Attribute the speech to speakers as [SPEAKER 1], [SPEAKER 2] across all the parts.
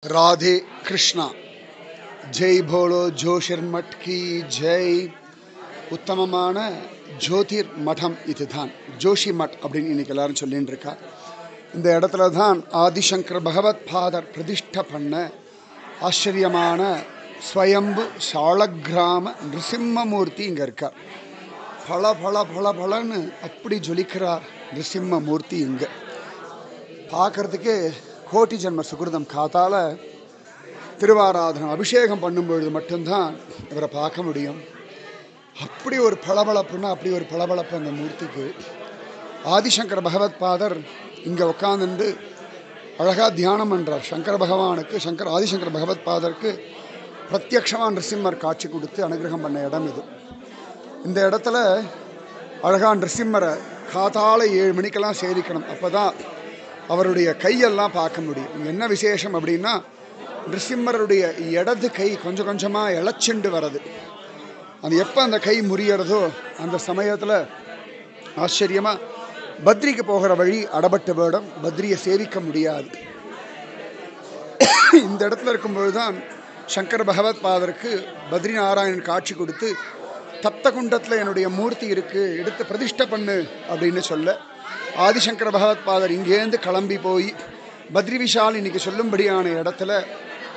[SPEAKER 1] Radhe Krishna. Jai polo ஜோஷிர்மட் கி ஜெய். உத்தமமான ஜோதிர் மடம் இதுதான், ஜோஷி மட் அப்படின்னு இன்னைக்கு எல்லாரும் சொல்லிட்டு இருக்கா. இந்த இடத்துல தான் ஆதிசங்கர் பகவத் பாதர் பிரதிஷ்டை பண்ண ஆச்சரியமான ஸ்வயம்பு சாலக்கிராம நிருசிம்மமூர்த்தி இங்கே இருக்கார். பல பல பல பலன்னு அப்படி ஜொலிக்கிறார் நிருசிம்மமூர்த்தி. இங்கே பார்க்கறதுக்கு கோட்டி ஜென்ம சுகிருதம். காத்தால திருவாராதனம் அபிஷேகம் பண்ணும்பொழுது மட்டும்தான் இவரை பார்க்க முடியும். அப்படி ஒரு பளபளப்புன்னா அப்படி ஒரு பளபளப்பு அந்த மூர்த்திக்கு. ஆதிசங்கர பகவத் பாதர் இங்கே உட்காந்துட்டு அழகாக தியானம் பண்ணுறார். சங்கர பகவானுக்கு ஆதிசங்கர பகவத் பாதருக்கு பிரத்யக்ஷமாக நிருசிம்மர் காட்சி கொடுத்து அனுகிரகம் பண்ண இடம் இது. இந்த இடத்துல அழகா நிருசிம்மரை காத்தால 7 மணிக்கெல்லாம் சேவிக்கணும். அப்போ தான் அவருடைய கையெல்லாம் பார்க்க முடியும். இங்கே என்ன விசேஷம் அப்படின்னா, நிருசிம்மருடைய இடது கை கொஞ்சம் கொஞ்சமாக இழைச்சிண்டு வர்றது. அது எப்போ அந்த கை முறியறதோ அந்த சமயத்தில் ஆச்சரியமாக பத்ரிக்கு போகிற வழி அடபட்டு போயிடும், பத்ரியை சேவிக்க முடியாது. இந்த இடத்துல இருக்கும்பொழுது தான் சங்கர பகவத் பாதருக்கு பத்ரி நாராயணன் காட்சி கொடுத்து, தப்த குண்டத்தில் என்னுடைய மூர்த்தி இருக்குது, எடுத்து பிரதிஷ்டை பண்ணு அப்படின்னு சொல்ல, ஆதிசங்கர பகவத் பாதர் இங்கேருந்து கிளம்பி போய் பத்ரி விஷால் இன்னைக்கு சொல்லும்படியான இடத்துல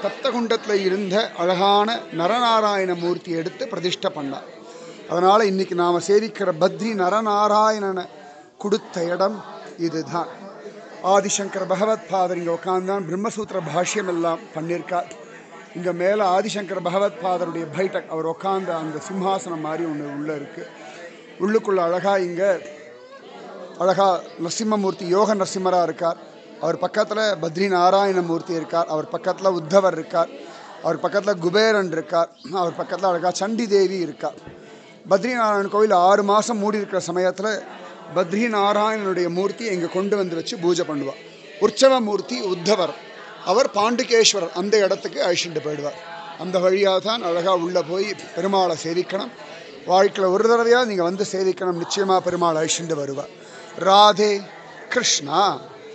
[SPEAKER 1] தப்தகுண்டத்தில் இருந்த அழகான நரநாராயண மூர்த்தி எடுத்து பிரதிஷ்டை பண்ணார். அதனால் இன்னைக்கு நாம் சேவிக்கிற பத்ரி நரநாராயணனை கொடுத்த இடம் இதுதான். ஆதிசங்கர பகவத் பாதர் இங்கே உட்காந்தான் பிரம்மசூத்திர பாஷ்யம் எல்லாம் பண்ணியிருக்கார். இங்கே மேலே ஆதிசங்கர பகவத் பாதருடைய பைட்டக், அவர் உட்காந்த அந்த சிம்ஹாசனம் மாதிரி ஒன்று உள்ளே இருக்குது. உள்ளுக்குள்ள அழகாக இங்கே அழகாக நரசிம்மமூர்த்தி யோக நரசிம்மராக இருக்கார். அவர் பக்கத்தில் பத்ரி நாராயண மூர்த்தி இருக்கார். அவர் பக்கத்தில் உத்தவர் இருக்கார். அவர் பக்கத்தில் குபேரன் இருக்கார். அவர் பக்கத்தில் அழகாக சண்டி தேவி இருக்கார். பத்ரி நாராயணன் கோவில் 6 மாதம் மூடி இருக்கிற சமயத்தில் பத்ரி நாராயணனுடைய மூர்த்தி இங்கே கொண்டு வந்து வச்சு பூஜை பண்ணுவார். உற்சவ மூர்த்தி உத்தவர், அவர் பாண்டுகேஸ்வரர் அந்த இடத்துக்கு அழிச்சுட்டு போயிடுவார். அந்த வழியாக தான் அழகாக உள்ளே போய் பெருமாளை சேவிக்கணும். வாழ்க்கையில் ஒரு தடவையாக நீங்கள் வந்து சேவிக்கணும், நிச்சயமாக பெருமாளை அழிச்சுட்டு வருவார். ராதே கிருஷ்ணா.